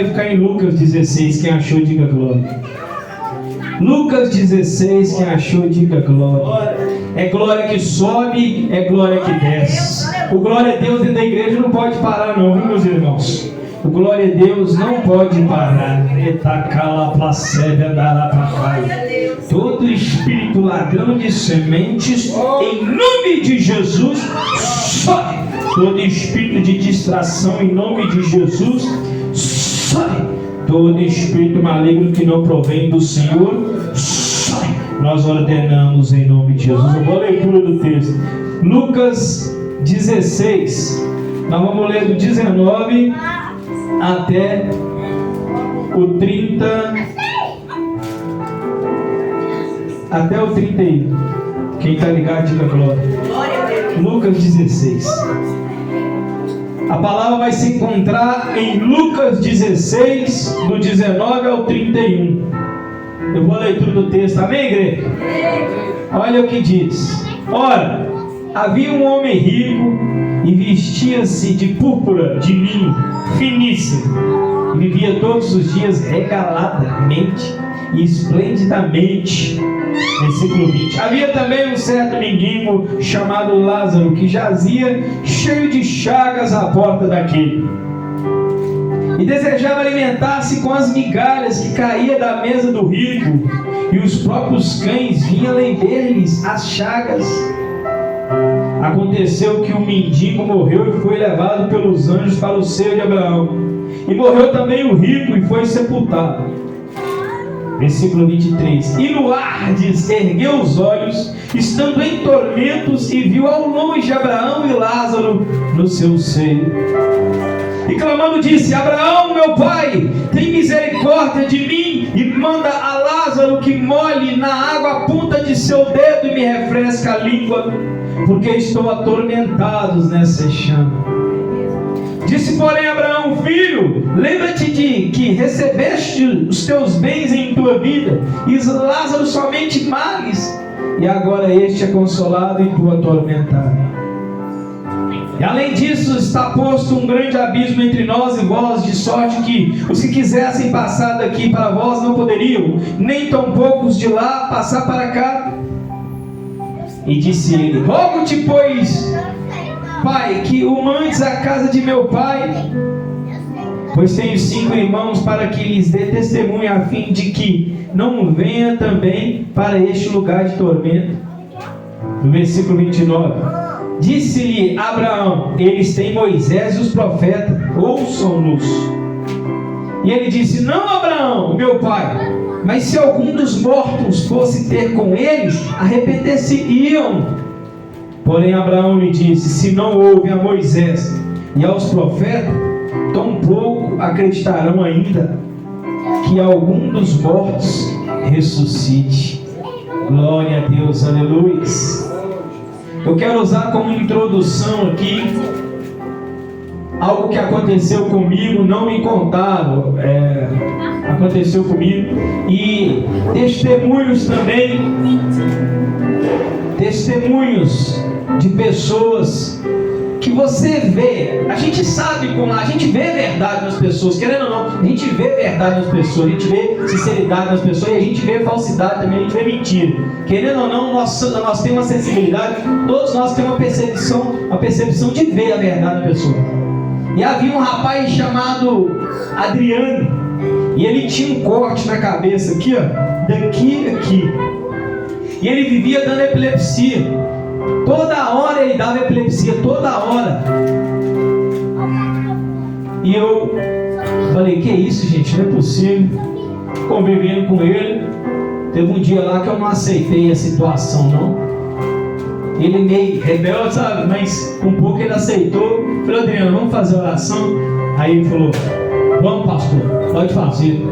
ia ficar em Lucas 16. Quem achou, diga glória. Lucas 16, quem achou, diga glória. É glória que sobe, é glória que desce. O glória a Deus dentro da igreja não pode parar não, viu, meus irmãos? O glória a Deus não pode parar. Todo espírito ladrão de sementes, em nome de Jesus, sobe. Todo espírito de distração, em nome de Jesus, sobe. Todo espírito maligno que não provém do Senhor, sobe. Nós ordenamos em nome de Jesus. Eu vou a leitura do texto. Lucas 16. Nós vamos ler do 19 até o 30. Até o 31. Quem está ligado, diga glória. Lucas 16. A palavra vai se encontrar em Lucas 16, do 19 ao 31. Eu vou a leitura do texto, amém, igreja? Olha o que diz. Ora, havia um homem rico e vestia-se de púrpura, de linho, finíssimo, e vivia todos os dias regaladamente e esplendidamente. Versículo 20. Havia também um certo mendigo chamado Lázaro, que jazia cheio de chagas à porta daquele, e desejava alimentar-se com as migalhas que caía da mesa do rico, e os próprios cães vinham lamber-lhes as chagas. Aconteceu que o mendigo morreu e foi levado pelos anjos para o seio de Abraão, e morreu também o rico e foi sepultado. Versículo 23. E no Ardes ergueu os olhos, estando em tormentos, e viu ao longe Abraão e Lázaro no seu seio. E clamando disse: Abraão, meu pai, tem misericórdia de mim, e manda a Lázaro que molhe na água a ponta de seu dedo e me refresque a língua, porque estou atormentado nessa chama. Disse, porém, Abraão: filho, lembra-te de que recebeste os teus bens em tua vida, e Lázaro somente males, e agora este é consolado e tu atormentado. E além disso, está posto um grande abismo entre nós e vós, de sorte que os que quisessem passar daqui para vós não poderiam, nem tampouco os de lá passar para cá. E disse ele: rogo-te, pois, pai, que o mandes à casa de meu pai, pois tenho 5 irmãos, para que lhes dê testemunho, a fim de que não venha também para este lugar de tormento. No versículo 29. Disse-lhe Abraão: eles têm Moisés e os profetas, ouçam-nos. E ele disse: não, Abraão, meu pai, mas se algum dos mortos fosse ter com eles, arrepender-se-iam. Porém Abraão lhe disse: se não ouvem a Moisés e aos profetas, tampouco acreditarão ainda que algum dos mortos ressuscite. Glória a Deus, aleluia. Eu quero usar como introdução aqui algo que aconteceu comigo, não me contaram, aconteceu comigo, e testemunhos também, testemunhos de pessoas que você vê. A gente sabe como, a gente vê verdade nas pessoas, querendo ou não, a gente vê verdade nas pessoas, a gente vê sinceridade nas pessoas, e a gente vê falsidade também, a gente vê mentira. Querendo ou não, nós temos uma sensibilidade, todos nós temos uma percepção de ver a verdade da pessoa. E havia um rapaz chamado Adriano, e ele tinha um corte na cabeça aqui, ó, daqui aqui, e ele vivia dando epilepsia. Toda hora ele dava epilepsia, toda hora. E eu falei: que isso, gente, não é possível. Convivendo com ele, teve um dia lá que eu não aceitei a situação, não. Ele meio rebelde, sabe, mas um pouco ele aceitou. Falei: Adriano, vamos fazer oração? Aí ele falou: vamos, pastor, pode fazer.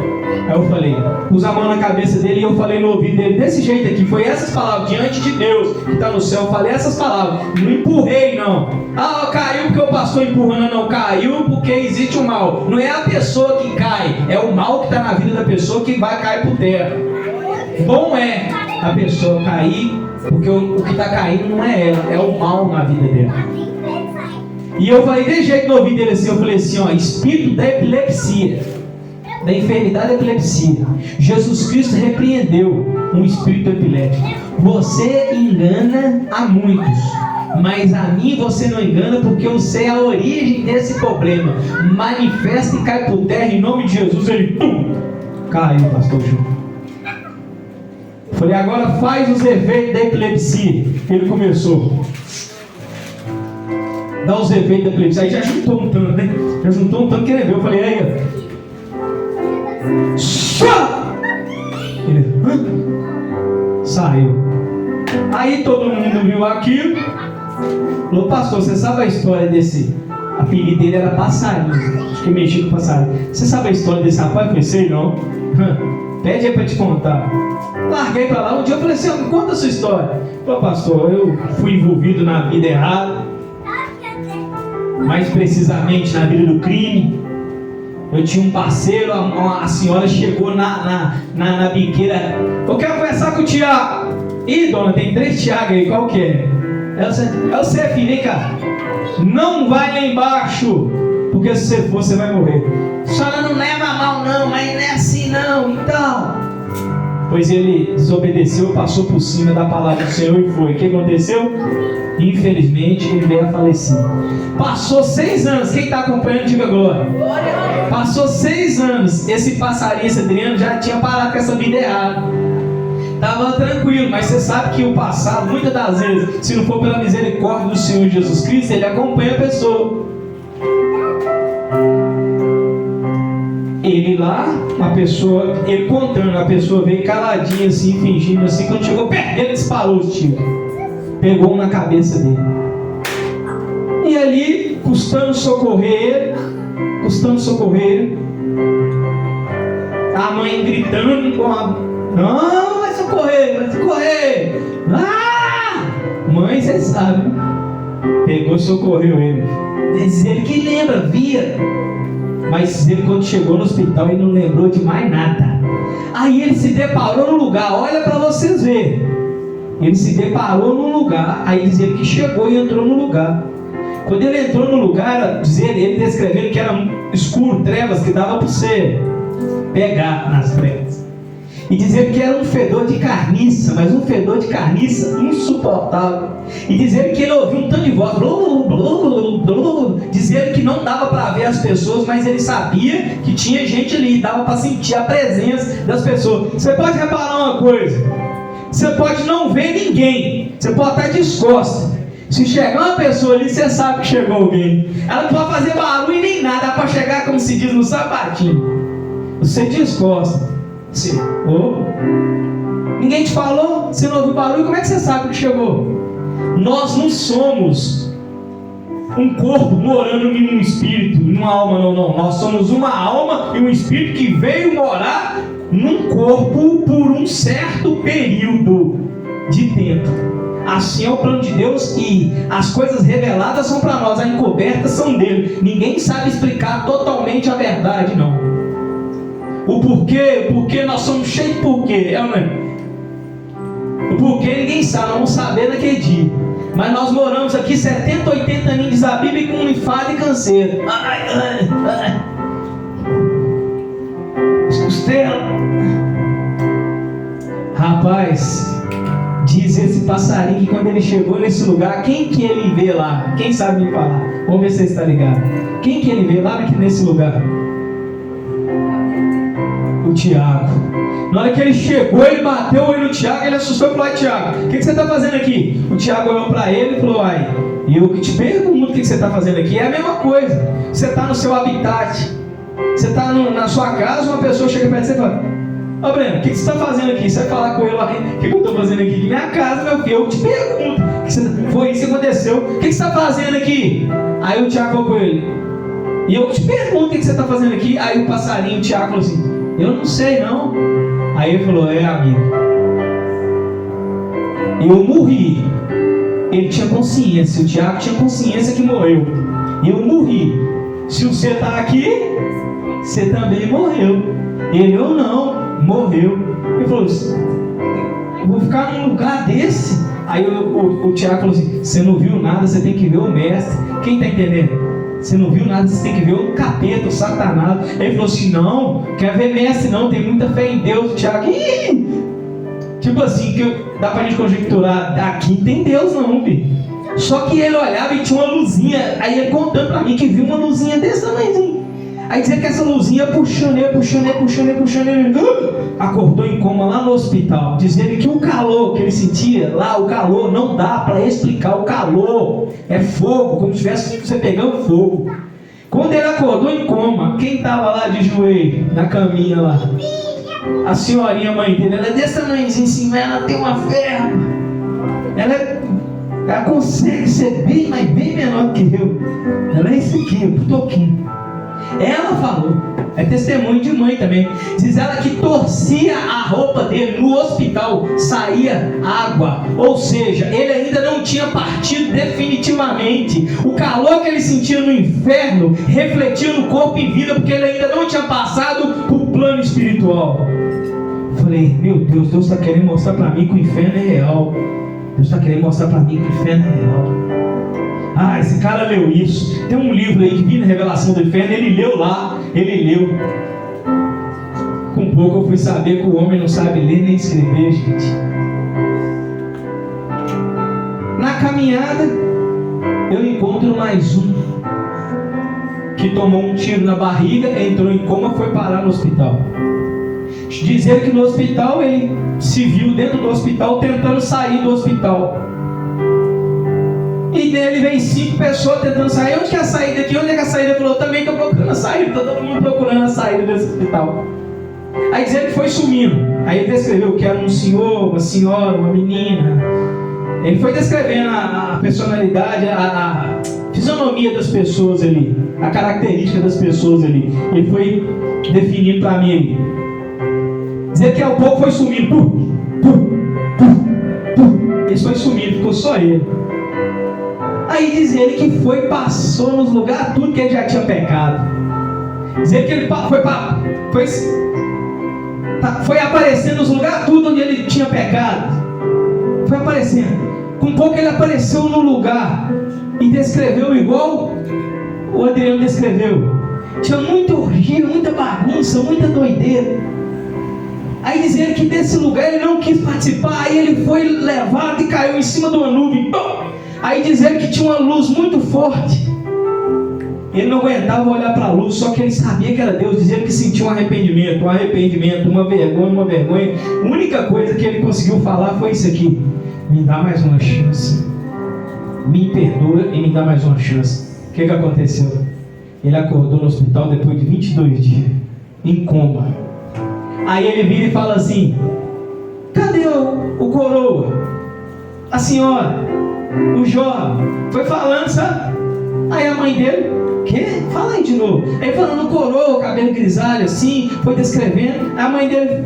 Aí eu falei, pus a mão na cabeça dele e eu falei no ouvido dele desse jeito aqui. Foi essas palavras: diante de Deus que está no céu. Eu falei essas palavras, não empurrei não. Ah, caiu porque o pastor empurrando. Não, caiu porque existe o mal. Não é a pessoa que cai, é o mal que está na vida da pessoa que vai cair por terra. Bom é a pessoa cair, porque o que está caindo não é ela, é o mal na vida dela. E eu falei desse jeito no ouvido dele assim, eu falei assim: ó, espírito da epilepsia, da enfermidade da epilepsia. Jesus Cristo repreendeu um espírito epilético. Você engana a muitos, mas a mim você não engana, porque eu sei a origem desse problema. Manifesta e cai por terra em nome de Jesus. Ele caiu, pastor João. Falei, agora faz os efeitos da epilepsia. Ele começou. Dá os efeitos da epilepsia. Aí já juntou um tanto, né? Já juntou um tanto que ele viu. Eu falei, aí, só! Ele, saiu. Aí todo mundo viu aquilo. Falou, pastor, você sabe a história desse? A apelido dele era Passarinho. Acho que mexia com passarinho. Você sabe a história desse rapaz? Eu falei, sei não. Pede aí para te contar. Larguei para lá. Um dia eu falei assim, conta a sua história. Falei, pastor, eu fui envolvido na vida errada, mais precisamente na vida do crime. Eu tinha um parceiro, a senhora chegou na biqueira. Eu quero conversar com o Tiago. Ih, dona, tem 3 Tiago aí, qual que é? É o filho, vem cá. Não vai lá embaixo, porque se você for, você vai morrer. A senhora não leva mal não, mas não é assim não, então. Pois ele desobedeceu, passou por cima da palavra do Senhor e foi. O que aconteceu? Infelizmente ele veio a falecer. Passou 6 anos, quem está acompanhando diga glória. Passou 6 anos, esse passarinho, esse Adriano já tinha parado com essa vida errada. Estava tranquilo, mas você sabe que o passado, muitas das vezes, se não for pela misericórdia do Senhor Jesus Cristo, ele acompanha a pessoa. Ele lá, a pessoa, ele contando, a pessoa veio caladinha assim, fingindo assim, quando chegou perto dele, disparou os tiros. Pegou um na cabeça dele. E ali, custando socorrer ele, a mãe gritando com a... Não, vai socorrer. Ah! Mãe, você sabe. Pegou, socorreu ele. Diz ele que lembra, via. Mas ele, quando chegou no hospital, ele não lembrou de mais nada. Aí ele se deparou no lugar, olha para vocês verem. Ele se deparou num lugar, aí diz ele que chegou e entrou no lugar. Quando ele entrou no lugar, ele descrevendo que era escuro, trevas, que dava para você pegar nas trevas. E dizer que era um fedor de carniça, mas um fedor de carniça insuportável. E dizer que ele ouviu um tanto de voz, dizer que não dava para ver as pessoas, mas ele sabia que tinha gente ali, dava para sentir a presença das pessoas. Você pode reparar uma coisa, você pode não ver ninguém, você pode estar descosta. Se chegar uma pessoa ali, você sabe que chegou alguém. Ela não pode fazer barulho nem nada, dá para chegar, como se diz, no sapatinho. Você descosta. Você, ninguém te falou? Você não ouviu barulho? Como é que você sabe que chegou? Nós não somos um corpo morando em um espírito, em uma alma, não. Nós somos uma alma e um espírito que veio morar num corpo por um certo período de tempo. Assim é o plano de Deus, e as coisas reveladas são para nós, as encobertas são dele. Ninguém sabe explicar totalmente a verdade, não. O porquê nós somos cheios de porquê, O porquê ninguém sabe, nós vamos saber naquele dia. Mas nós moramos aqui 70, 80 anos, diz a Bíblia, com enfado e canseiro. Costela. Rapaz, diz esse passarinho que quando ele chegou nesse lugar, quem que ele vê lá? Quem sabe me falar? Vamos ver se você está ligado. Quem que ele vê lá nesse lugar? O Tiago. Na hora que ele chegou, ele bateu o olho no Tiago, ele assustou e falou: Tiago, o que você está fazendo aqui? O Tiago olhou para ele e falou: e eu que te pergunto o que você está fazendo aqui. É a mesma coisa. Você está no seu habitat, você está na sua casa, uma pessoa chega perto de você e fala: Breno, o que você está fazendo aqui? Você vai falar com ele: o que eu estou fazendo aqui? Minha casa, meu filho, eu te pergunto. Foi isso que aconteceu. O que você está fazendo aqui? Aí o Tiago falou com ele: e eu te pergunto o que você está fazendo aqui. Aí o passarinho, o Tiago, falou assim: eu não sei não. Aí ele falou: amigo, eu morri. Ele tinha consciência, o Tiago tinha consciência que morreu. Eu morri. Se você está aqui, você também morreu. Ele: eu não, morreu. Ele falou: eu vou ficar num lugar desse? Aí o Tiago falou assim: você não viu nada, você tem que ver o mestre. Quem está entendendo? Você não viu nada, você tem que ver o capeta, o satanás. Ele falou assim, não, quer ver mestre não, tem muita fé em Deus, Tiago. Tipo assim, que dá pra gente conjecturar, aqui não tem Deus não, filho. Só que ele olhava e tinha uma luzinha, aí ele contando pra mim que viu uma luzinha desse tamanhozinho. Aí dizia que essa luzinha puxando ele acordou em coma lá no hospital, dizendo que o calor que ele sentia lá, o calor, não dá para explicar. O calor é fogo, como se estivesse você pegando fogo. Quando ele acordou em coma, quem estava lá de joelho na caminha lá? A senhorinha mãe dele, ela é desse tamanhozinho assim, ela tem uma ferra, ela consegue ser bem, mas bem menor que eu. Ela é esse aqui, um toquinho. Ela falou, é testemunho de mãe também. Diz ela que torcia a roupa dele no hospital, saía água. Ou seja, ele ainda não tinha partido definitivamente. O calor que ele sentia no inferno refletia no corpo em vida, porque ele ainda não tinha passado para o plano espiritual. Eu falei, meu Deus, Deus está querendo mostrar para mim que o inferno é real. Deus está querendo mostrar para mim que o inferno é real. Ah, esse cara leu isso. Tem um livro aí, Divina Revelação do Inferno. Ele leu lá, ele leu. Com pouco eu fui saber que o homem não sabe ler nem escrever, gente. Na caminhada, eu encontro mais um que tomou um tiro na barriga, entrou em coma, foi parar no hospital. Dizer que no hospital ele se viu dentro do hospital tentando sair do hospital. E dele vem 5 pessoas tentando sair. Onde que é a saída aqui? Onde é que é a saída? Ele falou, eu também estou procurando a saída. Está todo mundo procurando a saída desse hospital. Aí dizer que foi sumindo. Aí ele descreveu que era um senhor, uma senhora, uma menina. Ele foi descrevendo a personalidade, a fisionomia das pessoas ali, a característica das pessoas ali. Ele foi definindo para mim ali. Dizer que ao pouco foi sumindo. Ele foi sumindo, ficou só ele. Aí diz ele que passou nos lugares tudo que ele já tinha pecado. Dizer que ele foi aparecendo nos lugares tudo onde ele tinha pecado. Foi aparecendo. Com pouco ele apareceu no lugar e descreveu igual o Adriano descreveu. Tinha muito orgia, muita bagunça, muita doideira. Aí diz ele que desse lugar ele não quis participar. Aí ele foi levado e caiu em cima de uma nuvem. Aí diz ele que tinha uma luz muito forte. Ele não aguentava olhar para a luz, só que ele sabia que era Deus. Diz ele que sentia um arrependimento, uma vergonha. A única coisa que ele conseguiu falar foi isso aqui: me dá mais uma chance, me perdoa e me dá mais uma chance. O que aconteceu? Ele acordou no hospital depois de 22 dias, em coma. Aí ele vira e fala assim: cadê o coroa? A senhora? O jovem? Foi falando, sabe? Aí a mãe dele: quê? Fala aí de novo. Aí falando coroa, cabelo grisalho assim, foi descrevendo. Aí a mãe dele: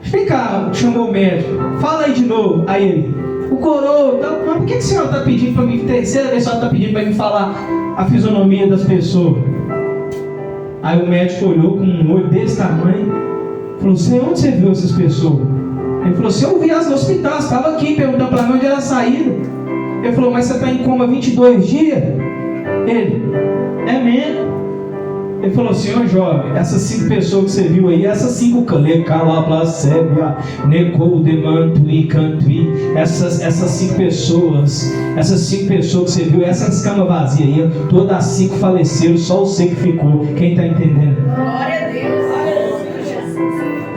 fica, chamou o médico, fala aí de novo. Aí ele: o coroa, mas por que a senhora está pedindo para mim? Terceira vez a senhora está pedindo para mim falar a fisionomia das pessoas. Aí o médico olhou com um olho desse tamanho, falou: onde você viu essas pessoas? Ele falou: eu vi elas no hospital, estava aqui perguntando para mim onde era a saída. Ele falou: mas você está em coma 22 dias? Ele: é mesmo? Ele falou: senhor jovem, essas 5 pessoas que você viu aí, essas 5 calablasébia, necodemantui, cantui, essas 5 pessoas, que você viu, essas camas vazias aí, todas as 5 faleceram, só você que ficou. Quem está entendendo? Glória a Deus.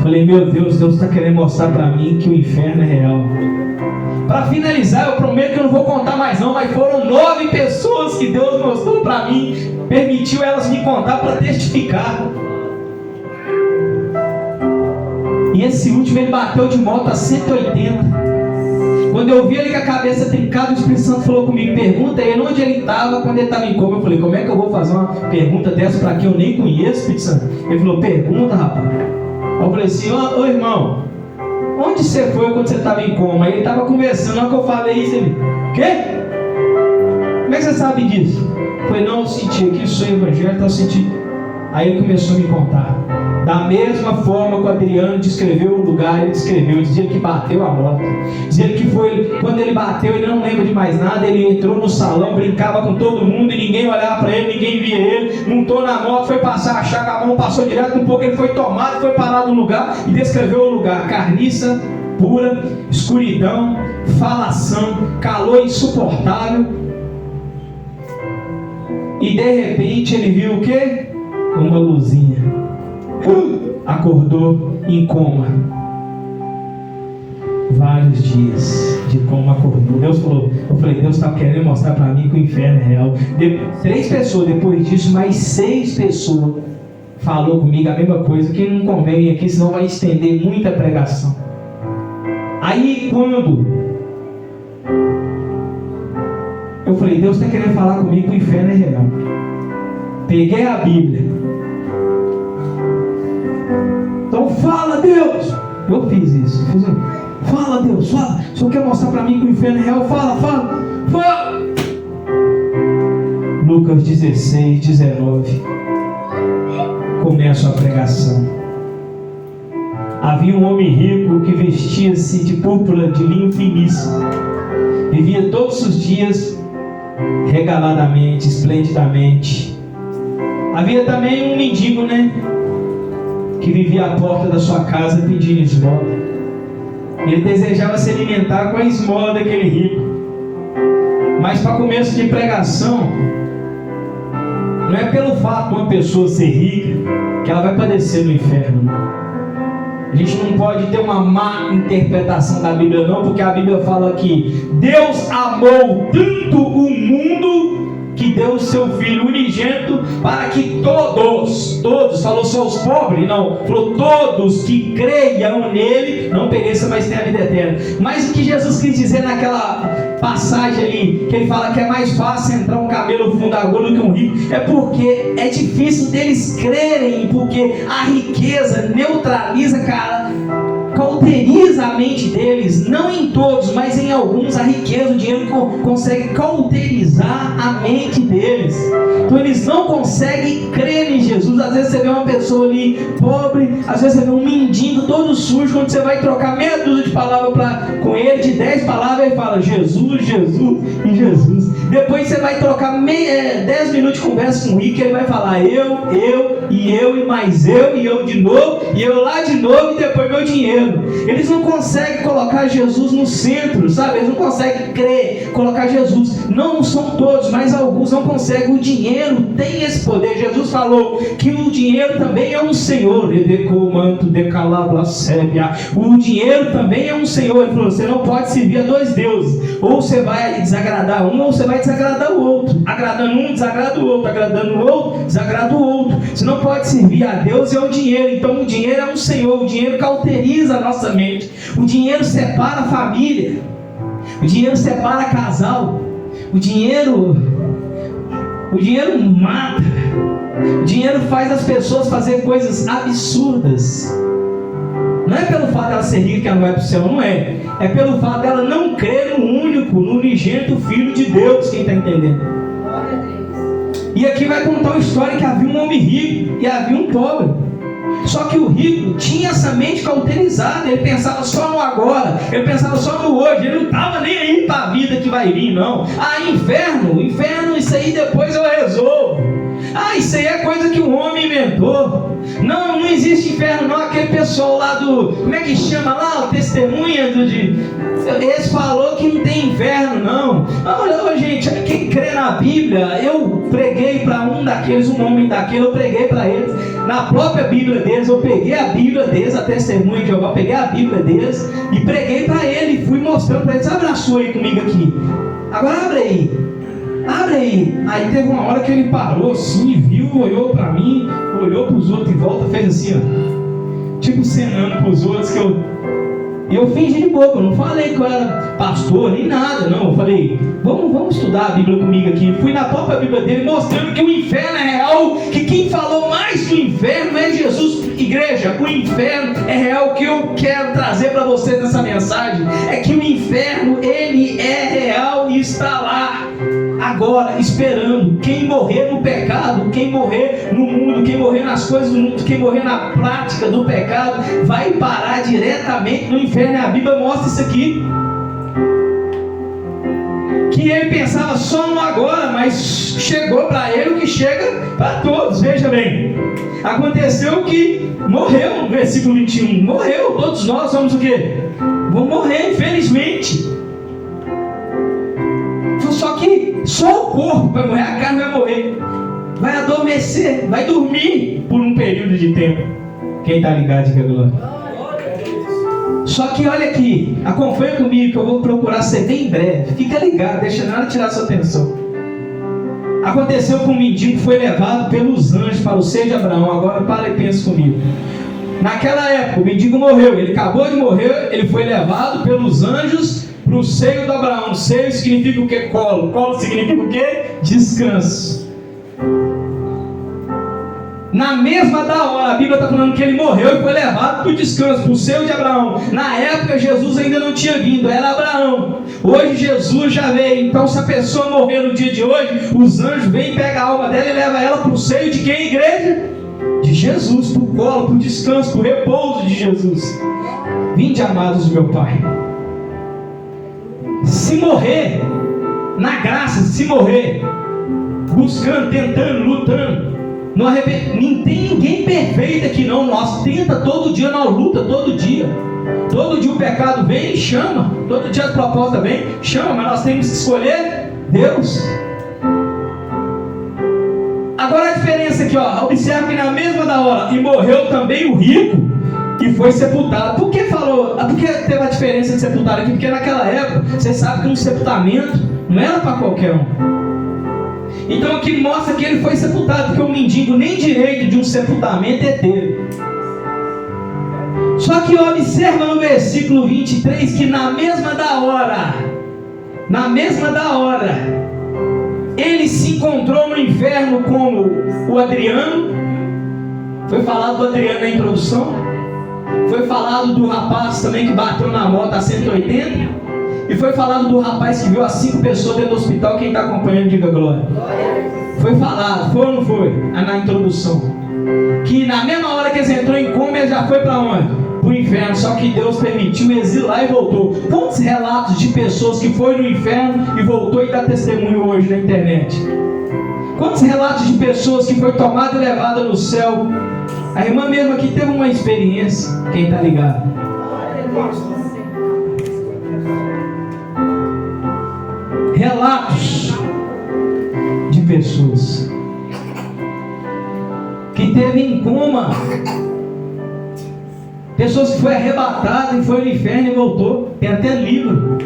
Falei: meu Deus, Deus está querendo mostrar para mim que o inferno é real. Para finalizar, eu prometo que eu não vou contar mais não, mas foram 9 pessoas que Deus mostrou para mim, permitiu elas me contar para testificar. E esse último ele bateu de moto a 180. Quando eu vi ele com a cabeça trincada, o Espírito Santo falou comigo: pergunta ele onde ele estava quando ele estava em coma. Eu falei: como é que eu vou fazer uma pergunta dessa para quem eu nem conheço, Espírito Santo? Ele falou: pergunta, rapaz. Eu falei assim: ô irmão, onde você foi quando você estava em coma? Aí ele estava conversando, na hora que eu falei isso, ele: quê? Como é que você sabe disso? Eu falei: não, eu senti aqui, sou evangélico, eu senti. Aí ele começou a me contar. Da mesma forma que o Adriano descreveu o lugar, ele descreveu, dizia que bateu a moto, dizia que foi, quando ele bateu, ele não lembra de mais nada, ele entrou no salão, brincava com todo mundo e ninguém olhava para ele, ninguém via ele, montou na moto, foi passar a chave, a mão passou direto, um pouco ele foi tomado, foi parar no lugar e descreveu o lugar: carniça pura, escuridão, falação, calor insuportável. E de repente ele viu o quê? Uma luzinha. Acordou em coma. Vários dias de coma acordou. Deus falou, eu falei, Deus está querendo mostrar para mim que o inferno é real. 3 pessoas depois disso, mais 6 pessoas falou comigo a mesma coisa, que não convém aqui, senão vai estender muita pregação. Aí quando eu falei, Deus está querendo falar comigo que o inferno é real, peguei a Bíblia. Então fala, Deus. Eu fiz isso. Fala, Deus, fala. O Senhor quer mostrar para mim que o inferno é real? Fala. Lucas 16, 19. Começa a pregação. Havia um homem rico que vestia-se de púrpura de linho finíssimo. Vivia todos os dias regaladamente, esplendidamente. Havia também um mendigo, que vivia à porta da sua casa pedindo esmola. Ele desejava se alimentar com a esmola daquele rico. Mas para começo de pregação, não é pelo fato de uma pessoa ser rica que ela vai padecer no inferno. A gente não pode ter uma má interpretação da Bíblia não, porque a Bíblia fala que Deus amou tanto o mundo que deu o seu Filho unigênito para que todos, falou só os pobres? Não, falou todos que creiam nele não pereçam, mas tenham a vida eterna. Mas o que Jesus quis dizer naquela passagem ali, que ele fala que é mais fácil entrar um camelo no fundo da agulha do que um rico, é porque é difícil deles crerem, porque a riqueza neutraliza, cauteriza a mente deles. Não em todos, mas em alguns a riqueza, o dinheiro consegue cauterizar a mente deles. Então eles não conseguem crer em Jesus. Às vezes você vê uma pessoa ali pobre, às vezes você vê um mendigo todo sujo. Quando você vai trocar meia dúzia de palavras com ele, de 10 palavras, ele fala Jesus, Jesus e Jesus. Depois você vai trocar 10 minutos de conversa com o rico, ele vai falar eu e mais eu e eu de novo e eu lá de novo e depois meu dinheiro. Eles não conseguem colocar Jesus no centro, sabe? Eles não conseguem crer, colocar Jesus. Não são todos, mas alguns não conseguem. O dinheiro tem esse poder. Jesus falou que o dinheiro também é um senhor. O dinheiro também é um senhor. Ele falou, você não pode servir a 2 deuses. Ou você vai desagradar um, ou você vai desagradar o outro. Agradando um, desagrada o outro. Agradando o outro, desagrada o outro. Você não pode servir a Deus e ao dinheiro. Então o dinheiro é um senhor. O dinheiro cauteriza a nossa mente. O dinheiro separa a família. O dinheiro separa casal. O dinheiro mata. O dinheiro faz as pessoas fazer coisas absurdas. Não é pelo fato dela ser rica que ela não vai para o céu, não é. É pelo fato dela não crer no único, no unigênito Filho de Deus. Quem está entendendo? E aqui vai contar uma história que havia um homem rico e havia um pobre. Só que o rico tinha essa mente cauterizada. Ele pensava só no agora, ele pensava só no hoje. Ele não estava nem aí para a vida que vai vir, não. Inferno, isso aí depois eu resolvo. Isso aí é coisa que o homem inventou. Não existe inferno não. Aquele pessoal lá do, como é que chama lá? O testemunha esse falou que não tem inferno não. Gente, quem crê na Bíblia, eu preguei para um daqueles, um homem daquele, eu preguei para eles, na própria Bíblia deles, eu peguei a Bíblia deles, a testemunha de Jeová, peguei a Bíblia deles e preguei para ele, e fui mostrando para eles. Abre a sua aí comigo aqui, agora abre aí. Aí teve uma hora que ele parou assim, viu, olhou para mim, olhou para os outros e volta, fez assim, ó, tipo cenando para os outros, que eu fingi de boca, eu não falei que eu era pastor nem nada, não. Eu falei, vamos estudar a Bíblia comigo aqui. Fui na própria Bíblia dele mostrando que o inferno é real, que quem falou mais do inferno é Jesus. Igreja, o inferno é real. O que eu quero trazer para vocês nessa mensagem é que o inferno, ele é real e está lá. Agora agora esperando. Quem morrer no pecado, quem morrer no mundo, quem morrer nas coisas do mundo, quem morrer na prática do pecado, vai parar diretamente no inferno. A Bíblia mostra isso aqui. Que ele pensava só no agora, mas chegou para ele o que chega para todos. Veja bem, aconteceu que morreu, no versículo 21, morreu, todos nós vamos o quê? Vamos morrer, infelizmente. Só que só o corpo vai morrer, a carne vai morrer, vai adormecer, vai dormir por um período de tempo. Quem está ligado, diga glória. Só que olha aqui, acompanha comigo que eu vou procurar ser bem breve. Fica ligado, deixa nada tirar sua atenção. Aconteceu com um mendigo que foi levado pelos anjos para o seio de Abraão. Agora para e pensa comigo. Naquela época o mendigo morreu, ele acabou de morrer, ele foi levado pelos anjos para o seio de Abraão. Seio significa o que? Colo. Colo significa o que? Descanso. Na mesma da hora, a Bíblia está falando que ele morreu e foi levado para o descanso, para o seio de Abraão. Na época, Jesus ainda não tinha vindo, era Abraão. Hoje, Jesus já veio. Então, se a pessoa morrer no dia de hoje, os anjos vêm, pegam a alma dela e levam ela para o seio de quem, igreja? De Jesus, para o colo, para o descanso, para o repouso de Jesus. Vinde, amados do meu Pai. Se morrer, na graça, se morrer, buscando, tentando, lutando, não tem ninguém perfeito aqui não. Nós tenta todo dia, nós luta todo dia. Todo dia o pecado vem e chama. Todo dia a proposta vem, chama. Mas nós temos que escolher Deus. Agora a diferença aqui, ó. Observa que na mesma da hora, e morreu também o rico, que foi sepultado. Por que teve a diferença de sepultar aqui? Porque naquela época, você sabe que um sepultamento não era para qualquer um. Então aqui mostra que ele foi sepultado, porque o mendigo nem direito de um sepultamento teve. Só que observa no versículo 23 que na mesma da hora, ele se encontrou no inferno como o Adriano. Foi falado do Adriano na introdução. Foi falado do rapaz também que bateu na moto a 180. E foi falado do rapaz que viu as 5 pessoas dentro do hospital. Quem está acompanhando, diga glória. Foi falado, foi ou não foi? Na introdução. Que na mesma hora que eles entrou em coma, ele já foi para onde? Para o inferno. Só que Deus permitiu exilar e voltou. Quantos relatos de pessoas que foram no inferno e voltou e dá testemunho hoje na internet? Quantos relatos de pessoas que foi tomada e levada no céu? A irmã mesmo aqui teve uma experiência. Quem está ligado? Relatos de pessoas que teve em coma, pessoas que foi arrebatada e foi no inferno e voltou. Tem até livro.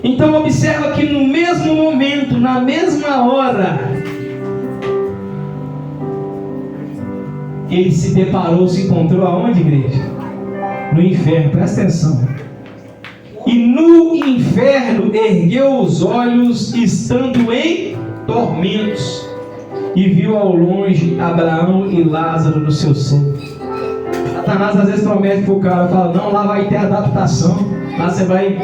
Então observa que no mesmo momento, na mesma hora, ele se deparou, se encontrou aonde, igreja? No inferno. Presta atenção. E no inferno ergueu os olhos, estando em tormentos, e viu ao longe Abraão e Lázaro no seu seio. Satanás às vezes promete para o cara, fala, não, lá vai ter adaptação. Lá você vai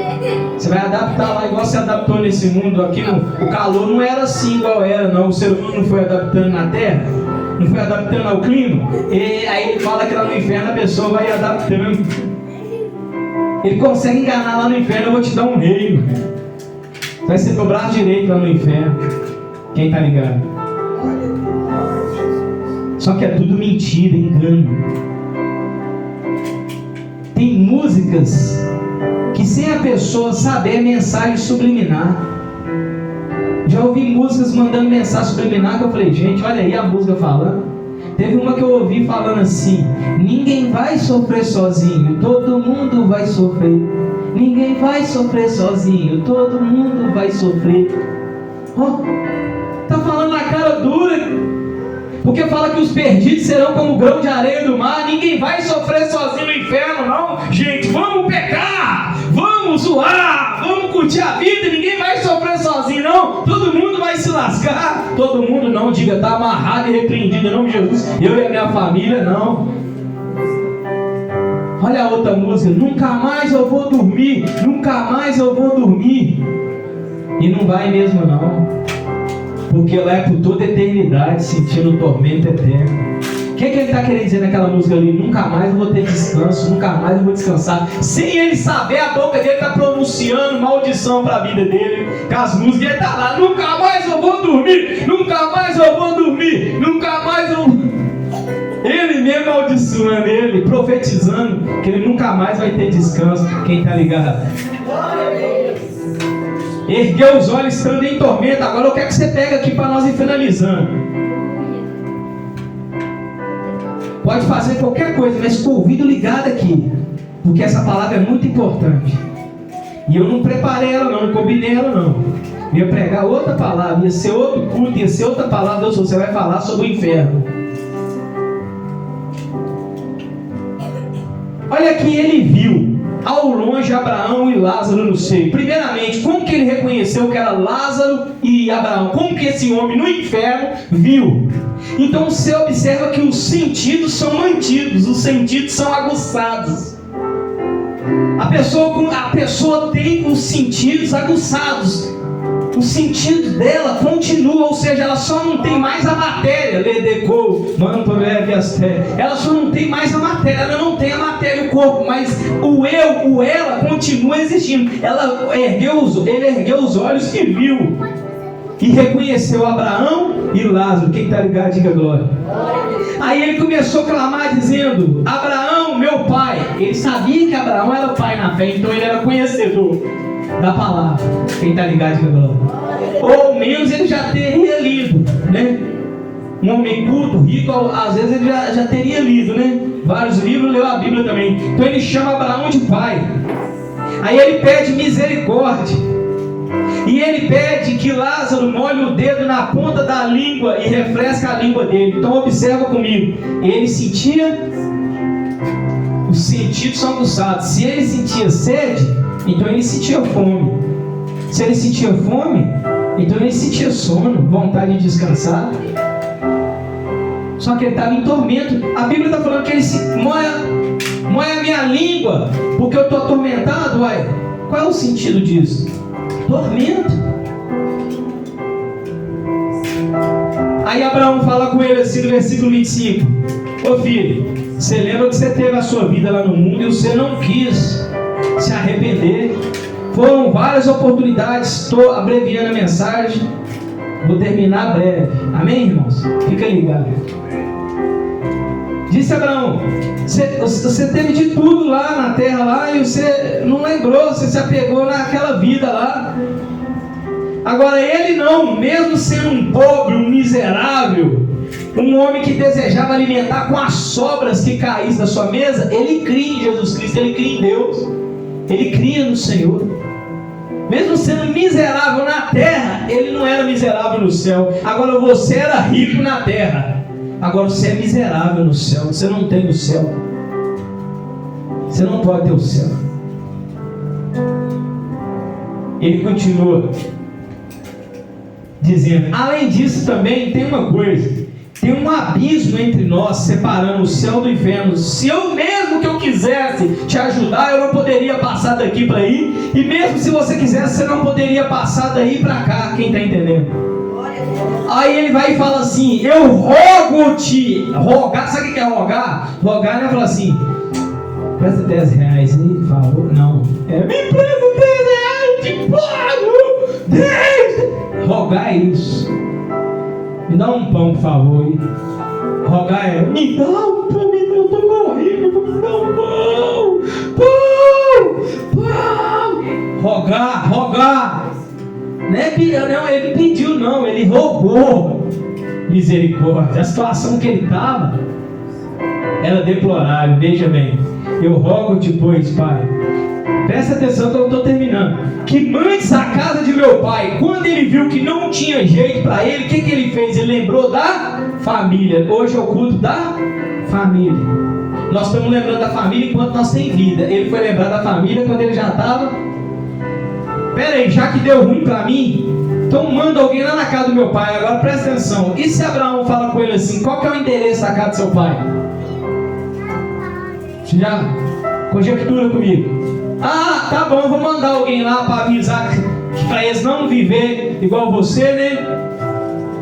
adaptar lá igual você adaptou nesse mundo aqui. O calor não era assim igual era, não. O ser humano não foi adaptando na terra, não foi adaptando ao clima. E aí ele fala que lá no inferno a pessoa vai adaptando. Ele consegue enganar lá no inferno. Eu vou te dar um reino. Vai ser teu braço direito lá no inferno. Quem está ligado? Só que é tudo mentira, engano. Tem músicas que sem a pessoa saber a mensagem subliminar. Já ouvi músicas mandando mensagem subliminar que eu falei, gente, olha aí a música falando. Teve uma que eu ouvi falando assim: ninguém vai sofrer sozinho, todo mundo vai sofrer. Ninguém vai sofrer sozinho, todo mundo vai sofrer. Tá falando na cara dura. Porque fala que os perdidos serão como o grão de areia do mar. Ninguém vai sofrer sozinho no inferno, não. Gente, vamos pecar, vamos zoar, vamos curtir a vida. Ninguém vai sofrer sozinho, não. Todo mundo vai se lascar. Todo mundo não, diga, está amarrado e repreendido em nome de Jesus. Eu e a minha família, não. Olha a outra música: nunca mais eu vou dormir, nunca mais eu vou dormir. E não vai mesmo não, porque lá é por toda a eternidade, sentindo o tormento eterno. O que ele está querendo dizer naquela música ali? Nunca mais eu vou ter descanso, nunca mais eu vou descansar. Sem ele saber, a boca dele está pronunciando maldição para a vida dele. Com as músicas, ele está lá: nunca mais eu vou dormir, nunca mais eu vou dormir, nunca mais eu... Ele mesmo amaldiçoando ele, profetizando que ele nunca mais vai ter descanso. Quem está ligado? Ergueu os olhos estando em tormento. Agora eu quero que você pegue aqui para nós ir finalizando. Pode fazer qualquer coisa, mas com o ouvido ligado aqui, porque essa palavra é muito importante. E eu não preparei ela não combinei ela não. Ia pregar outra palavra, ia ser outro culto, ia ser outra palavra. Deus, você vai falar sobre o inferno. Olha que ele viu ao longe Abraão e Lázaro no seio. Primeiramente, como que ele reconheceu que era Lázaro e Abraão? Como que esse homem no inferno viu? Então você observa que os sentidos são mantidos, os sentidos são aguçados. A pessoa tem os sentidos aguçados. O sentido dela continua, ou seja, ela só não tem mais a matéria. Ela só não tem mais a matéria, ela não tem a matéria, o corpo, mas o eu, o ela continua existindo. Ele ergueu os olhos e viu. E reconheceu Abraão e Lázaro. Quem está ligado, diga glória. Aí ele começou a clamar dizendo: Abraão, meu pai. Ele sabia que Abraão era o pai na fé, então ele era conhecedor da palavra. Quem está ligado, diga glória. Ou menos ele já teria lido, né? Um homem culto, rico, às vezes ele já teria lido, né? Vários livros, leu a Bíblia também. Então ele chama Abraão de pai. Aí ele pede misericórdia. E ele pede que Lázaro molhe o dedo na ponta da língua e refresque a língua dele. Então observa comigo. Ele sentia, os sentidos são aguçados. Se ele sentia sede, então ele sentia fome. Se ele sentia fome, então ele sentia sono, vontade de descansar. Só que ele estava em tormento. A Bíblia está falando que ele moe a minha língua, porque eu estou atormentado. Uai, qual é o sentido disso? Tormento. Aí Abraão fala com ele assim no versículo 25: ô filho, você lembra que você teve a sua vida lá no mundo e você não quis se arrepender? Foram várias oportunidades. Estou abreviando a mensagem, vou terminar breve. Amém, irmãos? Fica ligado. Disse Abraão: você teve de tudo lá na terra lá, e você não lembrou, você se apegou naquela vida lá. Agora ele não, mesmo sendo um pobre, um miserável, um homem que desejava alimentar com as sobras que caíssem da sua mesa, ele cria em Jesus Cristo, ele cria em Deus, ele cria no Senhor. Mesmo sendo miserável na terra, ele não era miserável no céu. Agora você era rico na terra, agora você é miserável no céu. Você não tem o céu. Você não pode ter o céu. Ele continua dizendo: além disso também tem uma coisa. Tem um abismo entre nós, separando o céu do inferno. Se eu mesmo que eu quisesse te ajudar, eu não poderia passar daqui para aí. E mesmo se você quisesse, você não poderia passar daí para cá. Quem está entendendo? Aí ele vai e fala assim: eu rogo-te. Rogar, sabe o que é rogar? Rogar, ele vai falar assim: presta 10 reais aí, por favor. Não, me presta 10 reais, te pago 10. Rogar é isso. Me dá um pão, por favor. Rogar é: me dá um pão, eu tô morrendo, me dá um pão. Rogar. Não, ele pediu não, ele rogou misericórdia. A situação que ele estava era deplorável. Veja bem: eu rogo-te, pois, pai, presta atenção que eu estou terminando, que mandes a casa de meu pai. Quando ele viu que não tinha jeito para ele, o que ele fez? Ele lembrou da família. Hoje é o culto da família. Nós estamos lembrando da família enquanto nós temos vida. Ele foi lembrar da família quando ele já estava. Peraí, já que deu ruim para mim, então manda alguém lá na casa do meu pai. Agora presta atenção: e se Abraão fala com ele assim: qual que é o endereço da casa do seu pai? Você já conjectura comigo? Ah, tá bom, eu vou mandar alguém lá para avisar. que para eles não viver igual você, né?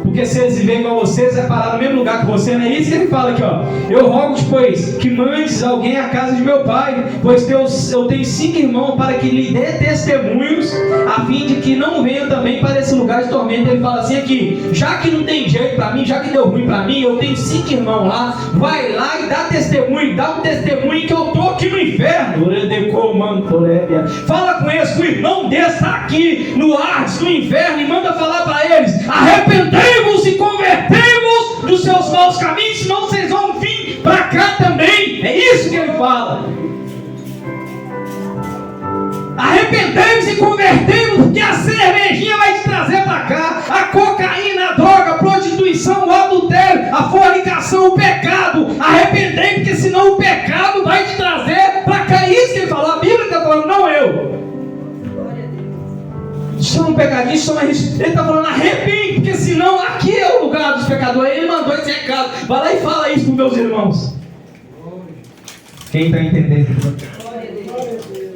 Porque se eles viverem igual você, eles vão parar no mesmo lugar que você, não é isso que ele fala aqui, ó. Eu rogo, pois, que mandes alguém à casa de meu pai, pois eu tenho 5 irmãos, para que lhe dê testemunhos, a fim de que não venham também para esse lugar de tormento. Ele fala assim aqui: já que não tem jeito para mim, já que deu ruim para mim, eu tenho 5 irmãos lá, vai lá e dá testemunho, dá um testemunho que eu estou aqui no inferno. Fala com eles que o irmão dele está aqui no Hades, no inferno, e manda falar para eles: arrependei-vos e convertei-vos dos seus maus caminhos, senão vocês vão vir para cá também. É isso que ele fala. Arrependei-vos e convertei-vos, porque a cervejinha vai te trazer para cá, a cocaína, a droga, a prostituição, o adultério, a fornicação, o pecado. Arrependei, porque senão o pecado vai te trazer para cá. É isso que ele falou. A Bíblia está falando, não eu. São pecadinhos, são ele está falando: arrepende, porque senão aqui é o lugar dos pecadores. Ele mandou esse recado. Vai lá e fala isso para os meus irmãos. Quem está entendendo?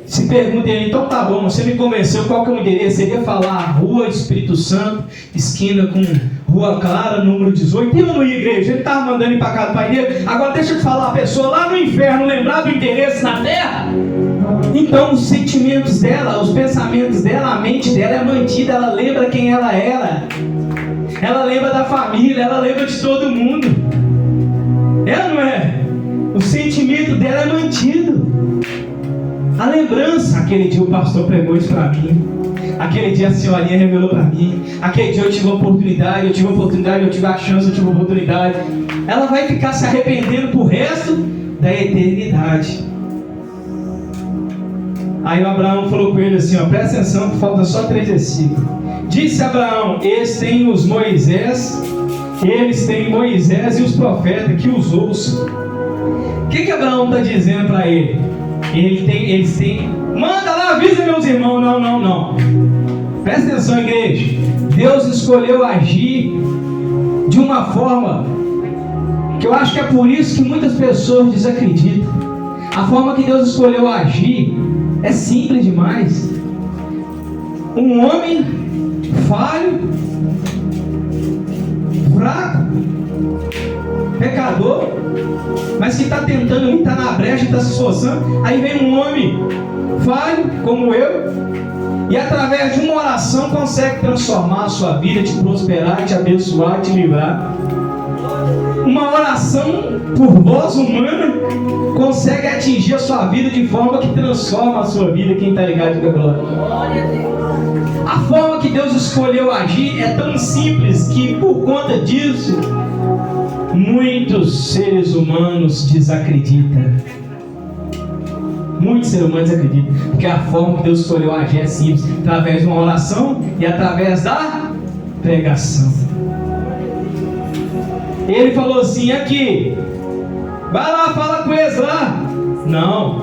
Se perguntem aí: então tá bom, você me convenceu, qual que é o endereço? Seria falar Rua Espírito Santo, esquina com Rua Clara, número 18. Ele não ia igreja, ele estava mandando ir para casa do pai dele. Agora deixa eu te falar, a pessoa lá no inferno lembrar do endereço na terra. Então os sentimentos dela, os pensamentos dela, a mente dela é mantida. Ela lembra quem ela era, ela lembra da família, ela lembra de todo mundo. É ou não é? O sentimento dela é mantido. A lembrança: aquele dia o pastor pregou isso para mim, aquele dia a senhorinha revelou para mim, aquele dia eu tive a oportunidade, eu tive a chance, eu tive a oportunidade. Ela vai ficar se arrependendo pro resto da eternidade. Aí o Abraão falou com ele assim, ó, presta atenção que falta só 3 versículos. Disse Abraão: eles têm Moisés e os profetas, que os ouçam. O que Abraão está dizendo para ele? Eles têm, manda lá, avisa meus irmãos. Não. Presta atenção, igreja. Deus escolheu agir de uma forma que eu acho que é por isso que muitas pessoas desacreditam. A forma que Deus escolheu agir é simples demais. Um homem falho, fraco, pecador, mas que está tentando, está na brecha, está se esforçando. Aí vem um homem falho como eu, e através de uma oração consegue transformar a sua vida, te prosperar, te abençoar, te livrar. Uma oração por voz humana consegue atingir a sua vida de forma que transforma a sua vida. Quem está ligado, diga glória. A forma que Deus escolheu agir é tão simples que, por conta disso, muitos seres humanos desacreditam. Muitos seres humanos desacreditam, porque a forma que Deus escolheu agir é simples, através de uma oração e através da pregação. Ele falou assim: aqui, vai lá, fala com eles lá. Não,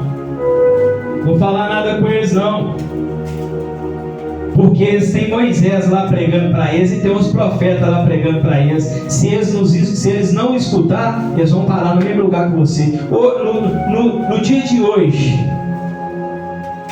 vou falar nada com eles não, porque eles têm Moisés lá pregando para eles e tem os profetas lá pregando para eles. Se eles não escutar, eles vão parar no mesmo lugar que você. No dia de hoje,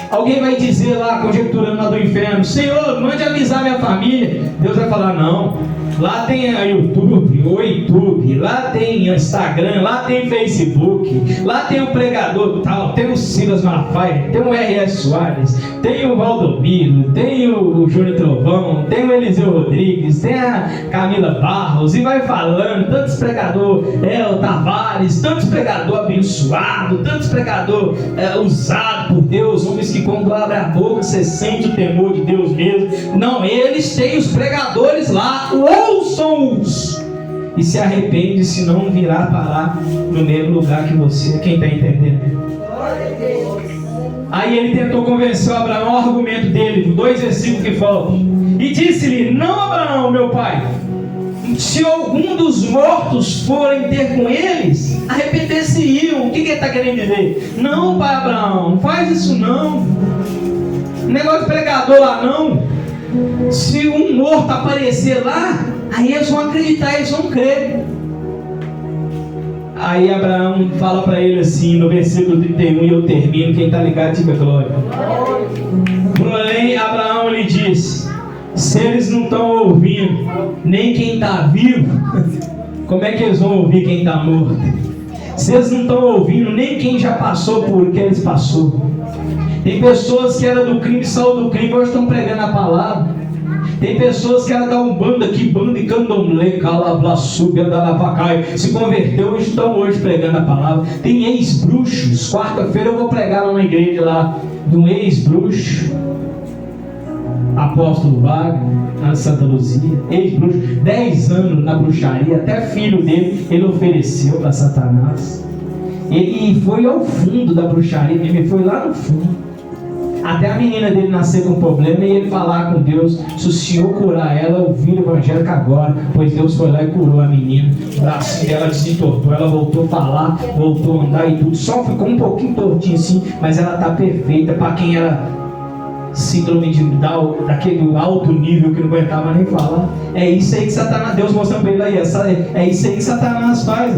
alguém vai dizer lá, conjecturando lá do inferno: Senhor, mande avisar minha família. Deus vai falar: não. Lá tem o YouTube, lá tem Instagram, lá tem Facebook, lá tem o pregador tal, tem o Silas Malafaia, tem o R.S. Soares, tem o Valdomiro, tem o Júnior Trovão, tem o Eliseu Rodrigues, tem a Camila Barros, e vai falando, tantos pregador, o Tavares, tantos pregador abençoado, tantos pregador usado por Deus, homens que quando abrem a boca você sente o temor de Deus mesmo. Não, eles têm os pregadores lá, ouçam-os e se arrepende, senão virá parar no mesmo lugar que você. Quem está entendendo? Aí ele tentou convencer o Abraão, o argumento dele, 2 versículos que faltam. E disse-lhe: não, Abraão, meu pai, se algum dos mortos forem ter com eles, arrepender-se-iam. O que ele está querendo dizer? Não, pai Abraão, não faz isso não. Negócio de pregador lá não. Se um morto aparecer lá, aí eles vão acreditar, eles vão crer. Aí Abraão fala para ele assim, no versículo 31, e eu termino, quem está ligado, diga glória. Porém, Abraão lhe disse: se eles não estão ouvindo nem quem está vivo, como é que eles vão ouvir quem está morto? Se eles não estão ouvindo nem quem já passou por o que eles passou. Tem pessoas que eram do crime, saiu do crime, hoje estão pregando a palavra. Tem pessoas que eram da Umbanda, que banda e candomblé, calablaçuga, andalapacai, se converteu e estão hoje pregando a palavra. Tem ex-bruxos. Quarta-feira eu vou pregar numa igreja lá de um ex-bruxo, apóstolo Wagner, na Santa Luzia, ex-bruxo, 10 anos na bruxaria, até filho dele ele ofereceu para Satanás. Ele foi ao fundo da bruxaria, ele foi lá no fundo, até a menina dele nascer com problema e ele falar com Deus: se o Senhor curar ela, eu viro evangélico agora. Pois Deus foi lá e curou a menina. O bracinho dela desentortou, ela voltou a falar, voltou a andar e tudo. Só ficou um pouquinho tortinho assim, mas ela está perfeita. Para quem era síndrome de Down, daquele alto nível que não aguentava nem falar. É isso aí que Satanás, Deus mostrando para ele aí, é isso aí que Satanás faz.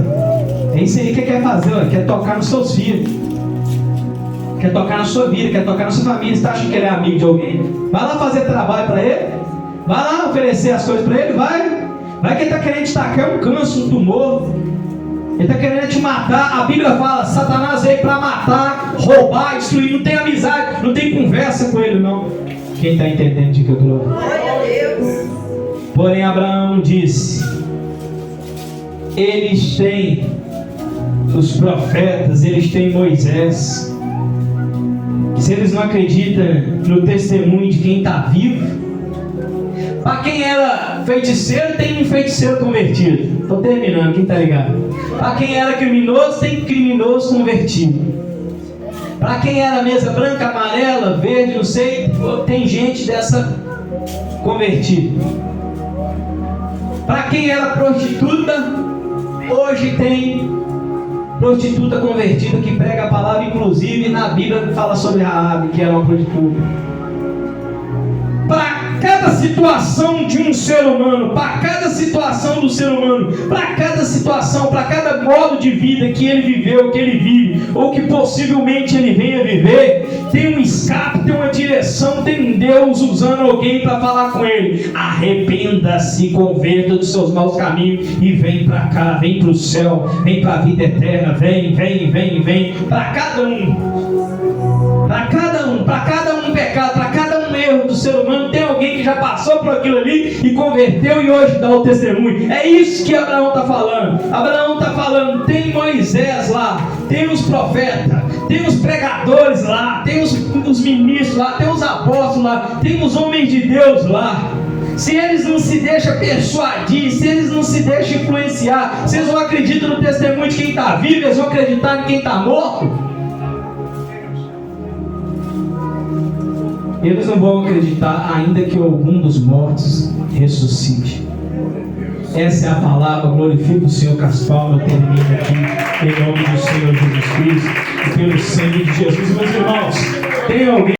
É isso aí que quer fazer, quer tocar nos seus filhos, quer tocar na sua vida, quer tocar na sua família. Você acha que ele é amigo de alguém? Vai lá fazer trabalho para ele, vai lá oferecer as coisas para ele, vai que ele está querendo te tacar um câncer, um tumor, ele está querendo te matar. A Bíblia fala: Satanás veio para matar, roubar, destruir. Não tem amizade, não tem conversa com ele não. Quem está entendendo de que eu estou? Glória a Deus. Porém Abraão disse: eles têm os profetas, eles têm Moisés. Se eles não acreditam no testemunho de quem está vivo, para quem era feiticeiro, tem um feiticeiro convertido. Estou terminando, quem está ligado? Para quem era criminoso, tem criminoso convertido. Para quem era mesa branca, amarela, verde, não sei, tem gente dessa convertida. Para quem era prostituta, hoje tem prostituta convertida que prega a palavra. Inclusive na Bíblia fala sobre Raabe, que era uma prostituta. Para cada situação de um ser humano, para cada situação do ser humano, para cada situação, para cada modo de vida que ele viveu, que ele vive, ou que possivelmente ele venha viver, tem um escape, tem uma direção, tem um Deus usando alguém para falar com ele: arrependa-se, converta dos seus maus caminhos e vem para cá, vem para o céu, vem para a vida eterna, vem, para cada um, para cada um pecado, para cada um erro do ser humano, tem alguém que já passou por aquilo ali e converteu e hoje dá o testemunho. É isso que Abraão está falando. Abraão está falando: tem Moisés lá, tem os profetas, tem os pregadores lá, tem os ministros lá, tem os apóstolos lá, tem os homens de Deus lá. Se eles não se deixam persuadir, se eles não se deixam influenciar, se eles não acreditam no testemunho de quem está vivo, eles vão acreditar em quem está morto. Eles não vão acreditar ainda que algum dos mortos ressuscite. Essa é a palavra. Glorifica o Senhor Caspal. Eu termino aqui em nome do Senhor Jesus Cristo e pelo sangue de Jesus. Meus irmãos, tem alguém